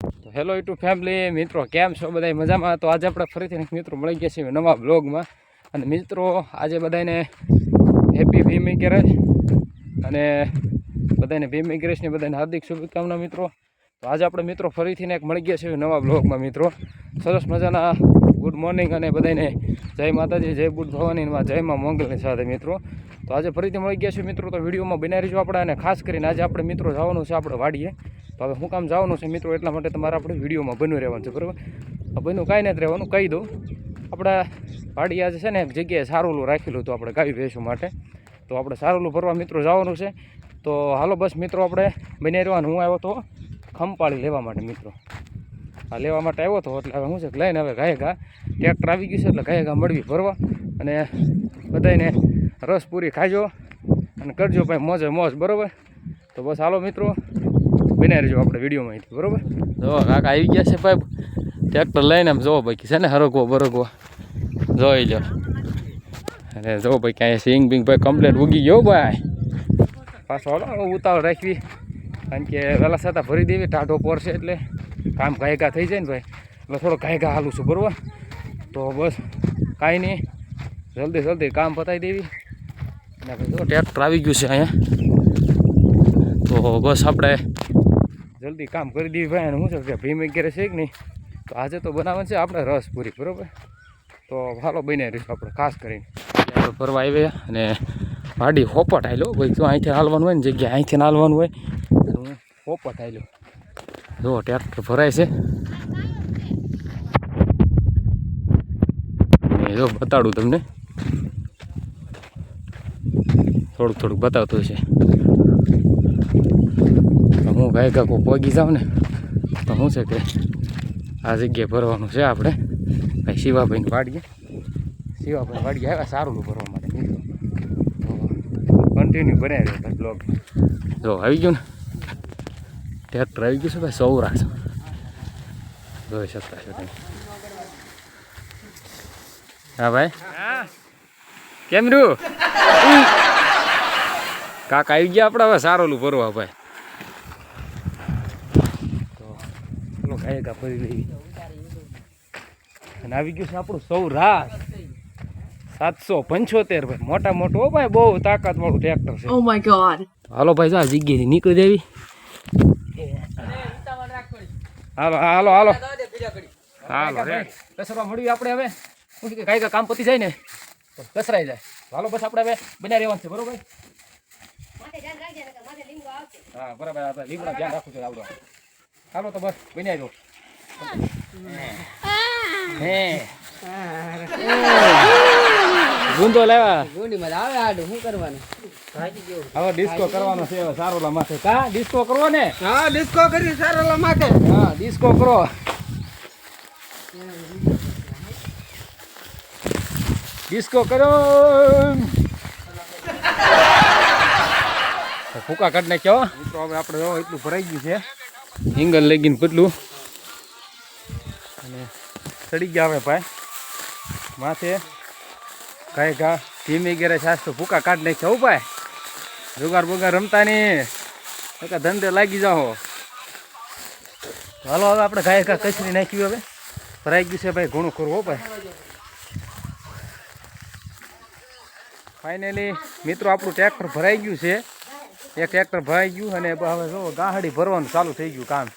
તો hello YouTube family મિત્રો, કેમ છો બધા મજામાં? તો આજે આપણે ફરીથી મિત્રો મળી ગયા છીએ નવા બ્લોગમાં. અને મિત્રો આજે બધાને હેપી ભીમિગ્રેસ અને બધાને ભીમિગ્રેસની બધાને હાર્દિક શુભકામના મિત્રો. તો આજે આપણે મિત્રો ફરીથી એક મળી ગયા છીએ નવા બ્લોગમાં મિત્રો. સરસ મજાના ગુડ મોર્નિંગ અને બધાને જય માતાજી, જય બુદ્ધ ભવાની, જય માં મંગલની સાથે મિત્રો. તો આજે ફરીથી મળી ગયા છે મિત્રો. તો વિડીયોમાં બનાવી રહીશું આપણે. અને ખાસ કરીને આજે આપણે મિત્રો જવાનું છે આપણે વાડીએ. તો હવે શું કામ જવાનું છે મિત્રો, એટલા માટે તમારે આપણે વિડીયોમાં બન્યું રહેવાનું છે, બરાબર? બન્યું કાંઈ નથી રહેવાનું, કહી દઉં. આપણે વાડી આજે છે ને એક જગ્યાએ સારોલું રાખેલું હતું આપણે ગાય ભેંસો માટે. તો આપણે સારોલું ભરવા મિત્રો જવાનું છે. તો હાલો બસ મિત્રો, આપણે બની રહેવાનું. હું આવ્યો તો ખંપાળી લેવા માટે મિત્રો. આ લેવા માટે આવ્યો હતો, એટલે હવે શું છે લઈને હવે ગાય ટ્રેક્ટર આવી ગયું છે, એટલે ગાય મળવી ભરવા. અને બધાને રસ પૂરી ખાજો અને કરજો ભાઈ મોજે મોજ, બરાબર? તો બસ હાલો મિત્રો, બનાવી રહેજો આપણે વિડીયોમાં, બરાબર? જો કાકા આવી ગયા છે ભાઈ ટ્રેક્ટર લઈને. આમ જોવો ભાઈ છે ને હરગવો બરગવો જોઈ લો. અને જો ભાઈ ક્યાંય સિંગ બિંગ ભાઈ કમ્પ્લેટ ઉગી ગયો ભાઈ. પાછો હાલો ઉતાવળ રાખવી, કારણ કે વહેલા છતાં ભરી દેવી. ટાઢો પડશે એટલે કામ ગાયગા થઈ જાય ને ભાઈ, એટલે થોડો ગાયગા હાલું છું, બરાબર? તો બસ કાંઈ નહીં, જલ્દી જલ્દી કામ પતાવી દેવી. અને ભાઈ જો ટ્રેક્ટર આવી ગયું છે અહીંયા. તો બસ આપણે જલ્દી કામ કરી દેવી ભાઈ. અને શું છે કે ભીમિગ્રેસ છે કે નહીં, તો આજે તો બનાવવાનું છે આપણે રસ પૂરી, બરાબર? તો હાલો બનાવી રહીશું આપણે ખાસ કરીને. ફરવા આવ્યા અને વાડી હોપટ આવેલો ભાઈ. જો અહીંથી હાલવાનું હોય ને જગ્યા, અહીંથી હાલવાનું હોય તો હું હોપટ આવેલો. જો ટ્રેક્ટર ભરાય છે, જો બતાડું તમને, થોડુંક થોડુંક બતાવતું છે. હું ગાય કાકો પગી જાઉં ને તો શું છે કે આ જગ્યાએ ભરવાનું છે આપણે ભાઈ શિવાભાઈને વાડીએ. શિવાભાઈ વાડીએ આવ્યા સારું ભરવા માટે મિત્રો. કન્ટિન્યુ બનાવી રહ્યો ભાઈ બ્લોગ. જો આવી ગયું ને ટ્રેક્ટર આવી ગયું છે ભાઈ, સૌરાષ્ટ્ર જોઈ શકતા છો તમે. હા ભાઈ, કેમ રહ્યું કાકા? આવી ગયા આપણે હવે સારોલું ભરવા ભાઈ. ગાયકા ફરી લઈ અને આવી ગયું છે આપણું સૌરાષ્ટ્ર 775 ભાઈ. મોટા મોટું હો ભાઈ, બહુ તાકાત વાળું ટ્રેક્ટર છે. Oh my god. હાલો ભાઈ, જા જગ્યાએથી નીકળી દેવી. હાલો હાલો હાલો હાલો કસરવા મળ્યું આપણે. હવે શું કે ગાયકા કામ પતી જાય ને તો કસરાઈ જાય. હાલો બસ આપણે હવે બન્યા રહેવાનું છે, બરોબર? હા બરાબર, આપણે લીમડા ધ્યાન રાખવું છે આવડો. હાલો તો બસ બન્યા દો. ગુંદો લેવા શું કરવાનું? હવે ડિસ્કો કરવાનો છે સારોલા માથે. કા ડિસ્કો કરવો ને? હા, ડિસ્કો કરી સારોલા માટે. હા ડિસ્કો કરો. ડિસ્કો કરો. ફૂકા કાઢ નાખ્યો મિત્રો. હવે આપણે જો એટલું ભરાઈ ગયું છે, એંગલ લઈ ગઈને પતલું અને ચડી ગયા હવે ભાઈ માથે. ગાય ઘા ભીમિગ્રેસ આજ તો ભૂકા કાઢ નાખ્યા હો ભાઈ. જુગાર બુગાર રમતા નહીં, ધંધે લાગી જાઓ. હાલો હવે આપણે ગાય ઘા કચરી નાખ્યું. હવે ભરાઈ ગયું છે ભાઈ, ઘણું ખરું હો ભાઈ. ફાઇનલી મિત્રો આપણું ટ્રેક્ટર ભરાઈ ગયું છે. એક ટ્રેક્ટર ભરાઈ ગયું અને હવે જો ગાહડી ભરવાનું ચાલુ થઈ ગયું કામ.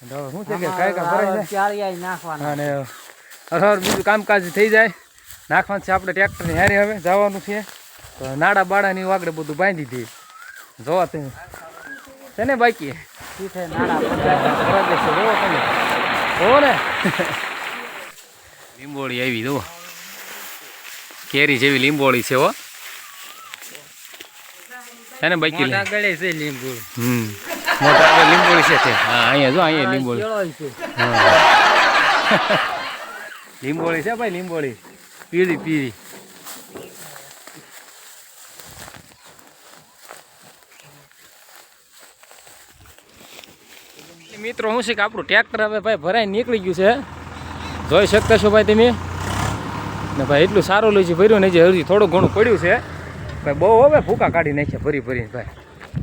હવે શું છે કે ગાયકા ભરાઈ જાય અને હર બીજું કામકાજ થઈ જાય. નાખવાનું છે આપણે ટ્રેક્ટરની હારે. હવે જવાનું છે તો નાડા બાડાની વાગડે બધું બાંધી દઈએ. જોવા તમે છે ને બાકી જોવો ને લીંબોળી આવી જુઓ, કેરી જેવી લીંબોળી છે હો. છે ને બાકી ગળે છે લીંબોળી. મોટા આગળ લીંબોળી છે. હા અહીંયા જો, અહીંયા લીંબોળી. લીંબોળી છે ભાઈ, લીંબોળી પીળી પીળી. મિત્રો શું છે કે આપણું ટ્રેક્ટર હવે ભાઈ ભરાઈ નીકળી ગયું છે, જોઈ શકતા છો ભાઈ તમે. ને ભાઈ એટલું સારું લઈ છે ભર્યું ને, જે હજી થોડું ઘણું પડ્યું છે ભાઈ. બહુ હવે ભૂકા કાઢી નાખ્યા ભરી ભરીને ભાઈ.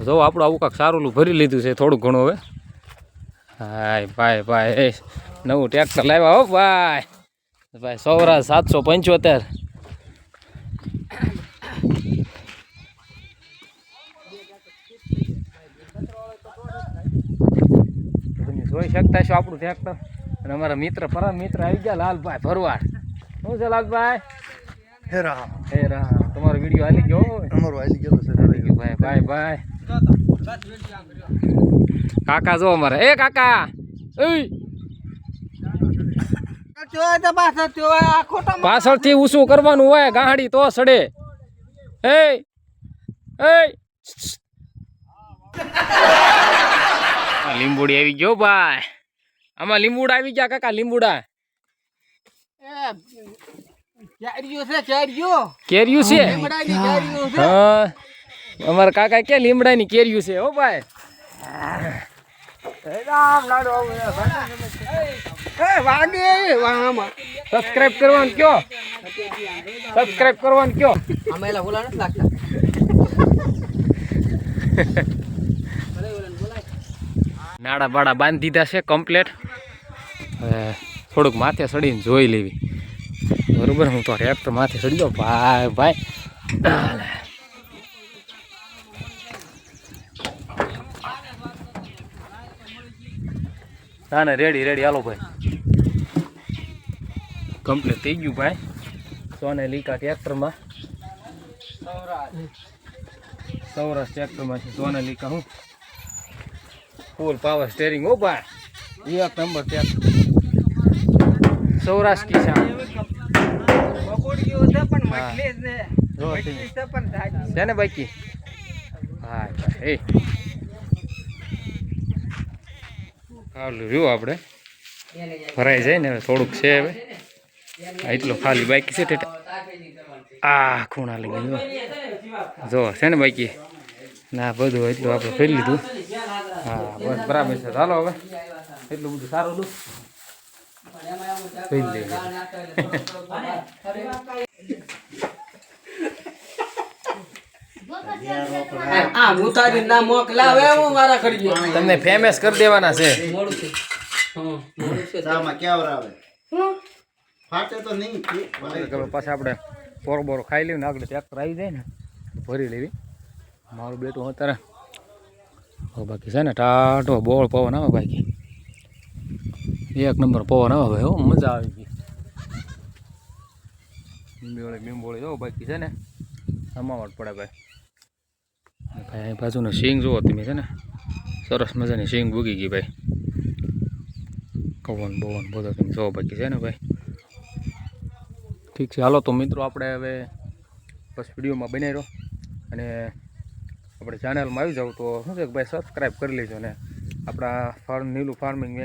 જો આપણું આવું કાંક સારું ભરી લીધું છે થોડું ઘણું. હવે હાય ભાઈ ભાઈ એ નવું ટ્રેક્ટર લાવ્યા હો ભાઈ ભાઈ સૌરાજ 775 તમે જોઈ શકતા છો આપણું ટ્રેક્ટર અને અમારા મિત્ર પરમ મિત્ર આવી ગયા લાલભાઈ ભરવાડ શું છે લાલભાઈ હે રામ હે રામ તમારો વિડીયો હાલી ગયો અમારો આલી ગયો છે હાલી ગયો ભાઈ ભાઈ ભાઈ કાકા જો અમારે એ કાકા પાછળથી ઊંચું કરવાનું હોય ગાડી તો સડે એ લીંબુડી આવી ગયો ભાઈ આમાં લીંબુડા આવી ગયા કાકા લીંબુડા કેરીયું છે હા અમારા કાકા કે લીમડાની કેરીયું છે હો ભાઈ સબસ્ક્રાઇબ કરવાનું કયો સબસ્ક્રાઇબ કરવાનું કયો નાડા બાડા બાંધી દીધા છે કમ્પ્લેટ હવે થોડુંક માથે સડીને જોઈ લેવી બરોબર હું તો ટ્રેક્ટર માથે સડી દો ભાઈ ભાઈ ના ના રેડી રેડી હાલો ભાઈ કમ્પ્લીટ થઈ ગયું ભાઈ સોનાલિકા ટ્રેક્ટરમાં સૌરાષ્ટ્ર ટ્રેક્ટરમાં છે સોનાલિકા હું ફૂલ પાવર સ્ટેરિંગ હો ભાઈ એક નંબર ટ્રેક્ટર સૌરાષ્ટ્ર કિસાન છે ને બાકી હા એ હાલું રહ્યું આપણે ભરાઈ જાય ને હવે થોડુંક છે હવે એટલું ખાલી બાકી છે આ ખૂણા લઈ ગયું જો છે ને બાકી ના બધું એટલું આપણે ફેરી લીધું હા બસ બરાબર છે ચાલો હવે એટલું બધું સારું હતું ફેરી લઈ તમને ફેમસ કરી દેવાના છે પાછા આપણે પોરો બોરો ખાઈ લેવું ને આગળ ટ્રેક્ટર આવી જાય ને ભરી લેવી મારું બેટું અત્યારે બાકી છે ને ટાટો બોળ પવન આવે બાકી એક નંબર પવન આવે ભાઈ હો મજા આવી ગઈ લીંબોળી જો બાકી છે ને અમાવટ પડે ભાઈ ભાઈ બાજુનો સિંગ જુઓ તમે છે ને સરસ મજાની સિંગ ભૂગી ગઈ ભાઈ કવન બવન બધો તમે જો બાકી છે ને ભાઈ ઠીક છે હાલો તો મિત્રો આપણે હવે બસ વિડીયોમાં બનાવી રહ્યો અને આપણે ચેનલમાં આવી જાવ તો શું છે કે ભાઈ સબસ્ક્રાઈબ કરી લેજો ને આપણા નીલું ફાર્મિંગ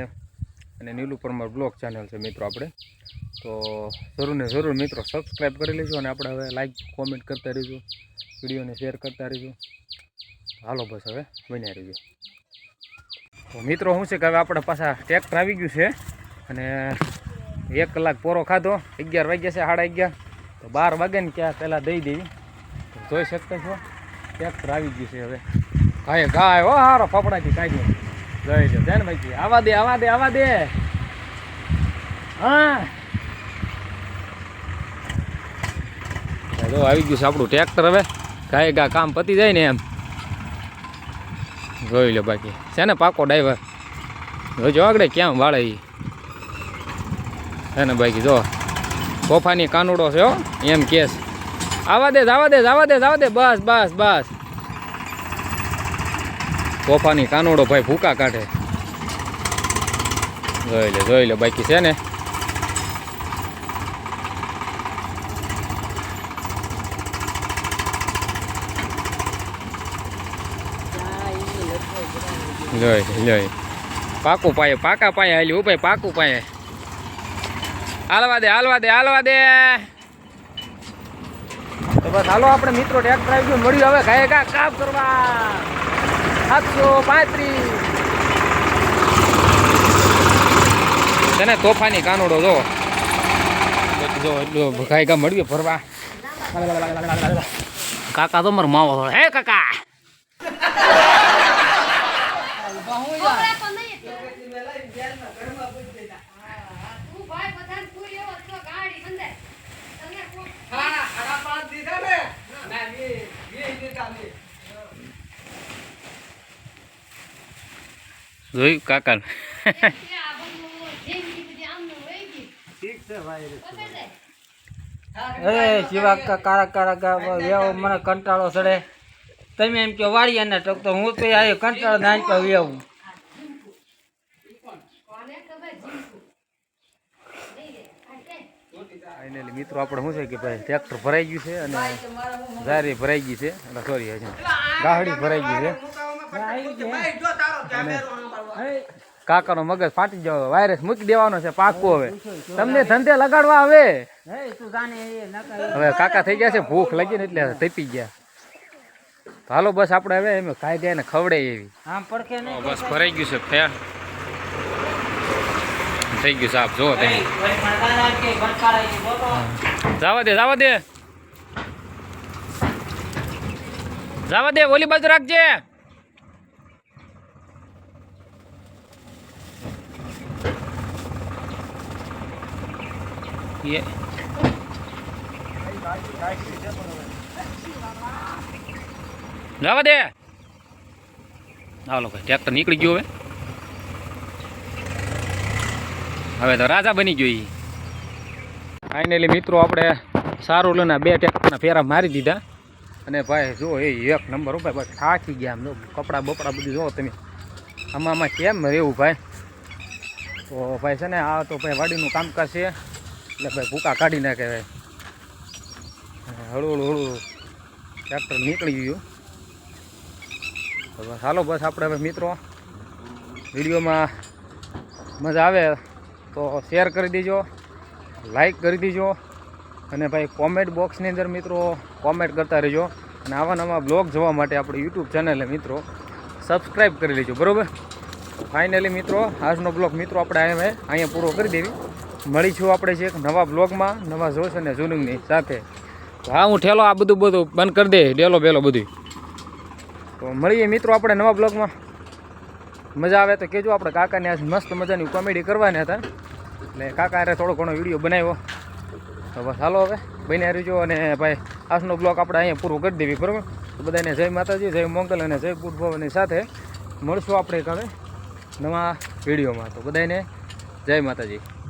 અને નીલું પરમાર બ્લોગ ચેનલ છે મિત્રો આપણે તો જરૂર ને જરૂર મિત્રો સબસ્ક્રાઈબ કરી લેજો અને આપણે હવે લાઈક કોમેન્ટ કરતા રહીશું વિડીયોને શેર કરતા રહીશું હાલો બસ હવે બન્યા રહીજો તો મિત્રો શું છે કે હવે આપણે પાછા ટ્રેક્ટર આવી ગયું છે અને 1 કલાક પોરો ખાધો 11 વાગ્યા છે 11:30 તો 12 વાગે ને ક્યાં પહેલાં દઈ દેવી જોઈ શકતા છો ટ્રેક્ટર આવી ગયું છે હવે ગાય ગાય હો હારો ફફડાથી કાઢ્યો જોઈ લો છે ને ભાઈ આવા દે આવા દે આવા દે હા આવી ગયું છે આપણું ટ્રેક્ટર હવે ગાય ગા કામ પતી જાય ને એમ જોઈ લો બાકી છે ને પાકો ડ્રાઈવર જોજો આગળ ક્યાં વાળે છે ને બાકી જો તોફાની કાનુડો છે હો એમ કેસ આવા દે આવા દે આવા દે આવા દે બસ બસ બસ તોફાની કાનુડો ભાઈ ભૂકા કાઢે જોઈ લે બાકી છે ને જોઈ પાકું પાયે પાકા પાયે હાલ્યું ભાઈ પાકું પાયે હાલવા દે હાલવા દે હાલવા દે તો બસ હાલો આપણે મિત્રો ટ્રેક્ટર આવી ગયું મળ્યું હવે ગાય ગા કાપ કરવા 735 છે ને તોફાની કાનુડો જો એટલું ગાય ગા મળ્યું ફરવા કાકા તો મારો માવો હે કાકા જોયું કાકા એ જીવા કારા કારા વેવ મને કંટાળો ચડે તમે એમ કે વાળિયાના ટક તો હું તો આ કંટાળો નાન પર વેવું ફાઇનલી મિત્રો આપણે શું છે કે ભાઈ ટ્રેક્ટર ભરાઈ ગયું છે અને જારી ભરાઈ ગઈ છે અને સોરી હજી ગાહડી ભરાઈ ગઈ છે કાકાનો મગજ ફાટી જવો વાયરસ મૂકી દેવાનો છે પાકું હવે તમને ધંધે લગાડવા હવે હવે કાકા થઈ ગયા છે ભૂખ લાગી ને એટલે તપી ગયા હાલો બસ આપણે હવે એમ ખાઈ ગયા ને ખવડે એવી આમ પડખે નહીં બસ ભરાઈ ગયું છે ફેર થઈ ગયું સાહેબ જો તમે જવા દે ઓલી બાજુ રાખજે જવા દે હાલો ભાઈ ટ્રેક્ટર નીકળી ગયું હવે તો રાજા બની ગયો ફાઇનલી મિત્રો આપણે સારું લઈને 2 ટ્રેક્ટરના ફેરા મારી દીધા અને ભાઈ જો એ એક નંબર ભાઈ બસ થાકી ગયા આમ કપડાં બપડા બધું જો તમે આમાં કેમ રહેવું ભાઈ તો ભાઈ છે ને આ તો ભાઈ વાડીનું કામકાજ છે એટલે ભાઈ ભૂકા કાઢી નાખે ભાઈ હળવું ટ્રેક્ટર નીકળી ગયું તો બસ હાલો બસ આપણે હવે મિત્રો વિડીયોમાં મજા આવે તો શેર કરી દેજો લાઈક કરી દેજો અને ભાઈ કોમેન્ટ બોક્સની અંદર મિત્રો કોમેન્ટ કરતા રહેજો અને આવા નવા બ્લોગ જોવા માટે આપણે યુટ્યુબ ચેનલે મિત્રો સબસ્ક્રાઈબ કરી લેજો બરાબર ફાઇનલી મિત્રો આજનો બ્લોગ મિત્રો આપણે અહીંયા પૂરો કરી દેવી મળીશું આપણે છે એક નવા બ્લોગમાં નવા જોશ અને જૂનની સાથે હા હું ઠેલો આ બધું બંધ કરી દે ડેલો બેલો બધું તો મળીએ મિત્રો આપણે નવા બ્લોગમાં મજા આવે તો કહેજો આપણે કાકાને આજ મસ્ત મજાની કોમેડી કરવાના હતા એટલે કાકા અરે થોડો ઘણો વિડીયો બનાવ્યો તો બસ હાલો હવે બન્યા રહેજો અને ભાઈ આજનો બ્લોગ આપણે અહીંયા પૂરો કરી દેવી બરાબર તો બધાને જય માતાજી જય મંગલ અને જય પુટ ભવનની સાથે મળશું આપણે એક હવે નવા વિડીયોમાં તો બધાને જય માતાજી